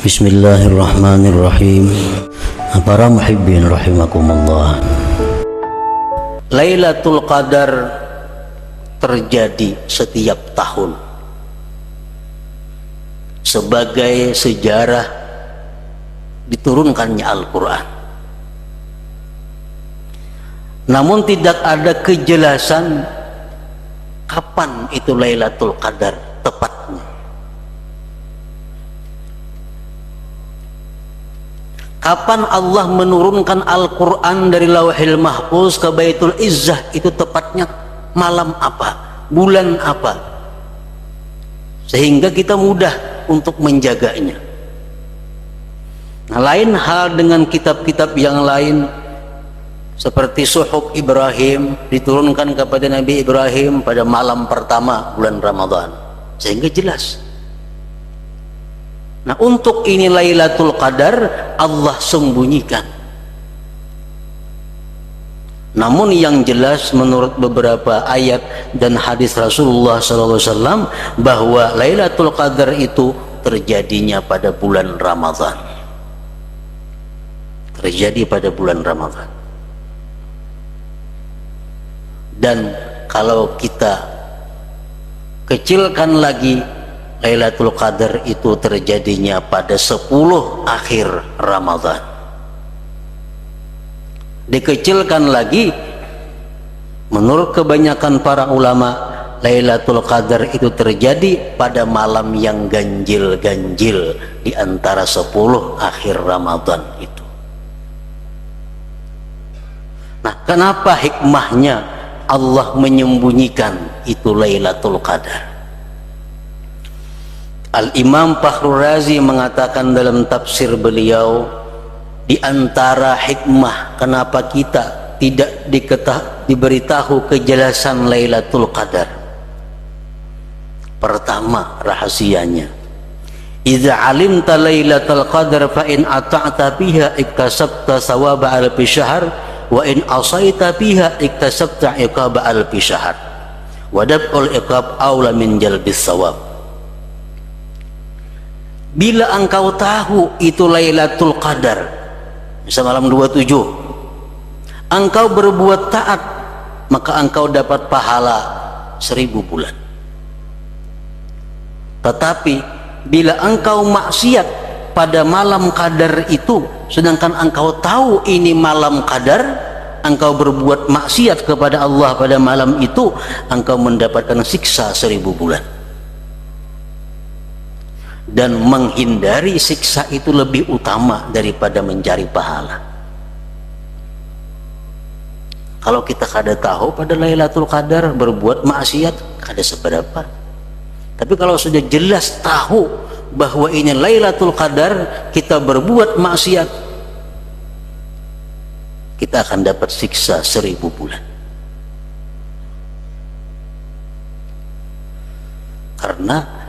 Bismillahirrahmanirrahim. Para muhibbin rahimakumullah, Lailatul Qadar terjadi setiap tahun sebagai sejarah diturunkannya Al-Quran. Namun tidak ada kejelasan kapan itu Lailatul Qadar tepatnya. Kapan Allah menurunkan Al-Quran dari Lauhil Mahfuz ke Baitul Izzah itu tepatnya malam apa, bulan apa, sehingga kita mudah untuk menjaganya. Nah, lain hal dengan kitab-kitab yang lain seperti Suhuf Ibrahim diturunkan kepada Nabi Ibrahim pada malam pertama bulan Ramadan, sehingga jelas. Nah, untuk ini Lailatul Qadar Allah sembunyikan. Namun yang jelas menurut beberapa ayat dan hadis Rasulullah SAW bahwa Lailatul Qadar itu terjadinya pada bulan Ramadan. Terjadi pada bulan Ramadan. Dan kalau kita kecilkan lagi, Lailatul Qadar itu terjadinya pada 10 akhir Ramadan. Dikecilkan lagi, menurut kebanyakan para ulama, Lailatul Qadar itu terjadi pada malam yang ganjil-ganjil di antara 10 akhir Ramadan itu. Nah, kenapa hikmahnya Allah menyembunyikan itu Lailatul Qadar? Al-Imam Fakhrur Razi mengatakan dalam tafsir beliau, di antara hikmah kenapa kita tidak diberitahu kejelasan Lailatul Qadar. Pertama, rahasianya, idza alimta Lailatul Qadar fa in ata'ta biha iktasabta thawaba alfi syahr wa in asaita biha iktasabta iqaba alfi syahr wa dab'ul iqab aula min jalbis thawab. Bila engkau tahu itu Lailatul Qadar, misal malam 27, engkau berbuat taat, maka engkau dapat pahala 1000 bulan. Tetapi bila engkau maksiat pada malam Qadar itu, sedangkan engkau tahu ini malam Qadar, engkau berbuat maksiat kepada Allah pada malam itu, engkau mendapatkan siksa 1000 bulan. Dan menghindari siksa itu lebih utama daripada mencari pahala. Kalau kita kada tahu pada Lailatul Qadar berbuat maksiat kada seberapa. Tapi kalau sudah jelas tahu bahwa ini Lailatul Qadar, kita berbuat maksiat, kita akan dapat siksa 1000 bulan. Karena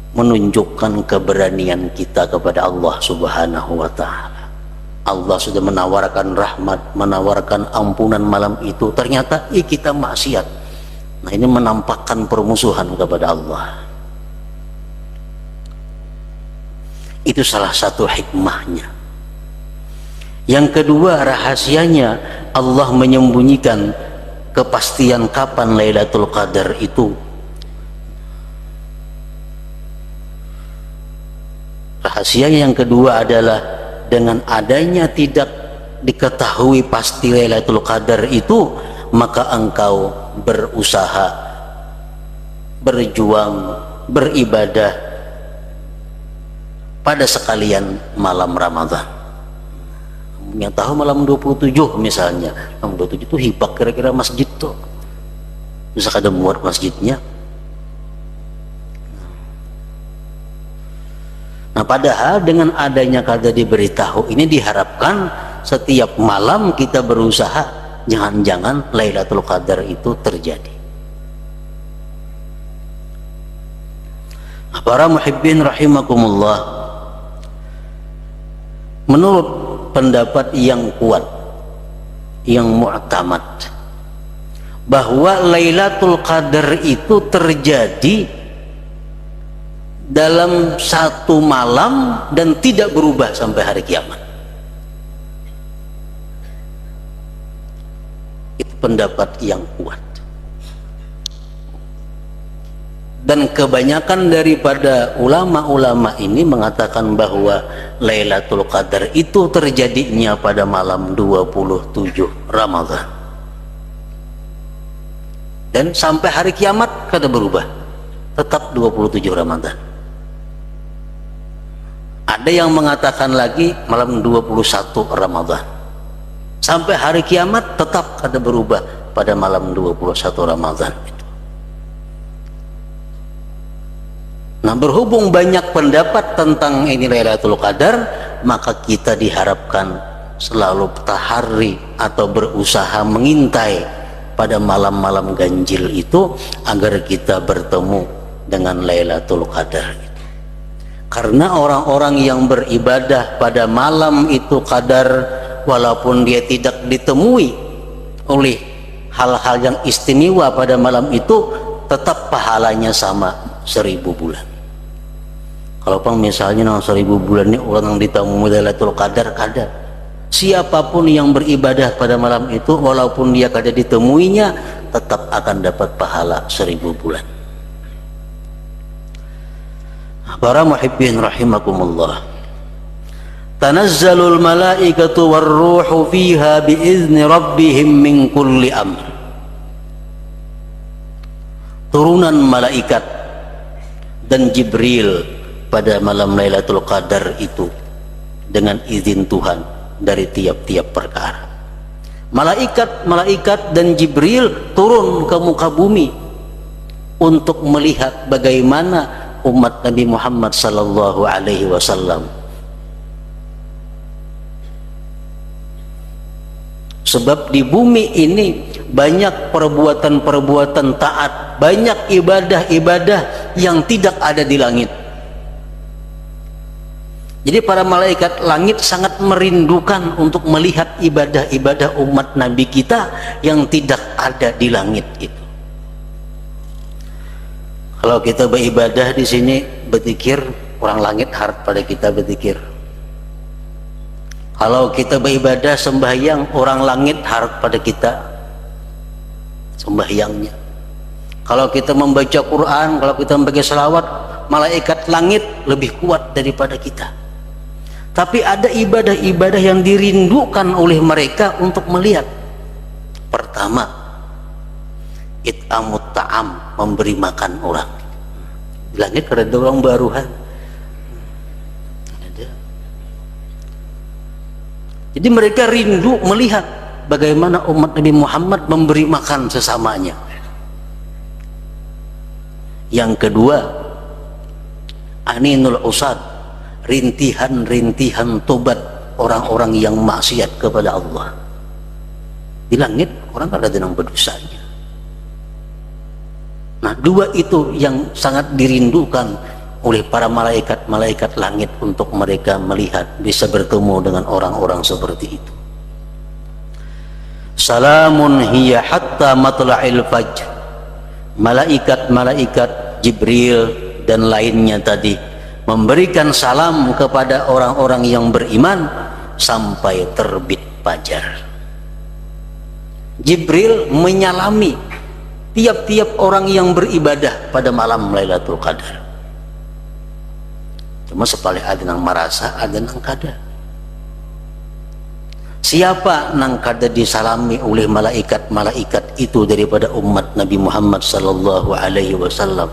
menunjukkan keberanian kita kepada Allah Subhanahu wa ta'ala. Allah sudah menawarkan rahmat, menawarkan ampunan malam itu, ternyata kita maksiat. Nah, ini menampakkan permusuhan kepada Allah. Itu salah satu hikmahnya. Yang kedua, rahasianya Allah menyembunyikan kepastian kapan Lailatul Qadar itu. Rahasianya yang kedua adalah dengan adanya tidak diketahui pasti Lailatul Qadar itu, maka engkau berusaha, berjuang, beribadah pada sekalian malam Ramadan. Yang tahu malam 27 misalnya, malam 27 itu hibak kira-kira masjid tuh, bisa kada muat masjidnya. Nah, padahal dengan adanya kada diberitahu ini diharapkan setiap malam kita berusaha jangan-jangan Lailatul Qadar itu terjadi. Para muhibbin rahimakumullah, menurut pendapat yang kuat, yang mu'tamad, bahwa Lailatul Qadar itu terjadi dalam satu malam dan tidak berubah sampai hari kiamat. Itu pendapat yang kuat. Dan kebanyakan daripada ulama-ulama ini mengatakan bahwa Lailatul Qadar itu terjadinya pada malam 27 Ramadan. Dan sampai hari kiamat kada berubah, tetap 27 Ramadan. Ada yang mengatakan lagi malam 21 Ramadan. Sampai hari kiamat tetap kada berubah pada malam 21 Ramadan. Nah, berhubung banyak pendapat tentang ini Lailatul Qadar, maka kita diharapkan selalu tahari atau berusaha mengintai pada malam-malam ganjil itu agar kita bertemu dengan Lailatul Qadar. Karena orang-orang yang beribadah pada malam itu qadar, walaupun dia tidak ditemui oleh hal-hal yang istimewa pada malam itu, tetap pahalanya sama 1000 bulan. Kalau misalnya 1000 bulan ini orang yang ditemui Lailatul Qadar kada. Siapapun yang beribadah pada malam itu, walaupun dia kada ditemuinya, tetap akan dapat pahala 1000 bulan. Para muhibbin rahimakumullah. Tanazzalul malaikatu warruhu fiha biizni rabbihim min kulli amr. Turunan malaikat dan Jibril pada malam Lailatul Qadar itu dengan izin Tuhan dari tiap-tiap perkara. Malaikat dan Jibril turun ke muka bumi untuk melihat bagaimana umat Nabi Muhammad sallallahu alaihi wasallam. Sebab di bumi ini banyak perbuatan-perbuatan taat, banyak ibadah-ibadah yang tidak ada di langit. Jadi para malaikat langit sangat merindukan untuk melihat ibadah-ibadah umat Nabi kita yang tidak ada di langit itu. Kalau kita beribadah di sini berzikir, orang langit harap pada kita berzikir. Kalau kita beribadah sembahyang, orang langit harap pada kita sembahyangnya. Kalau kita membaca Quran, kalau kita membaca selawat, malaikat langit lebih kuat daripada kita. Tapi ada ibadah-ibadah yang dirindukan oleh mereka untuk melihat. Pertama, it'amut ta'am, memberi makan orang. Di langit ada orang baruhan. Ada. Jadi mereka rindu melihat bagaimana umat Nabi Muhammad memberi makan sesamanya. Yang kedua, aninul usad, rintihan-rintihan tobat orang-orang yang maksiat kepada Allah. Di langit orang ada yang berdosanya. Nah, dua itu yang sangat dirindukan oleh para malaikat langit untuk mereka melihat, bisa bertemu dengan orang-orang seperti itu. Salamun hiya hatta matla'il fajr. Malaikat Jibril dan lainnya tadi memberikan salam kepada orang-orang yang beriman sampai terbit fajar. Jibril menyalami tiap-tiap orang yang beribadah pada malam Lailatul Qadar. Cuma sepalih ada yang merasa, ada yang kada. Siapa nang kada disalami oleh malaikat itu daripada umat Nabi Muhammad sallallahu alaihi wasallam?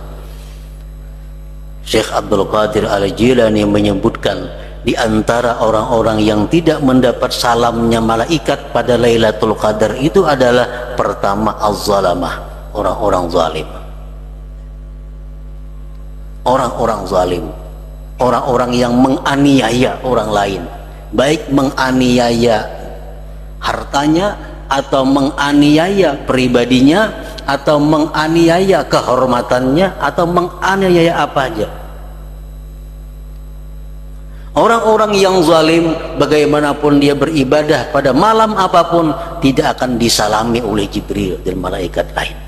Syekh Abdul Qadir Al-Jilani menyebutkan di antara orang-orang yang tidak mendapat salamnya malaikat pada Lailatul Qadar itu adalah pertama az-zalamah, orang-orang zalim. Orang-orang zalim, orang-orang yang menganiaya orang lain, baik menganiaya hartanya atau menganiaya pribadinya atau menganiaya kehormatannya atau menganiaya apa aja. Orang-orang yang zalim bagaimanapun dia beribadah pada malam apapun tidak akan disalami oleh Jibril dan malaikat lain.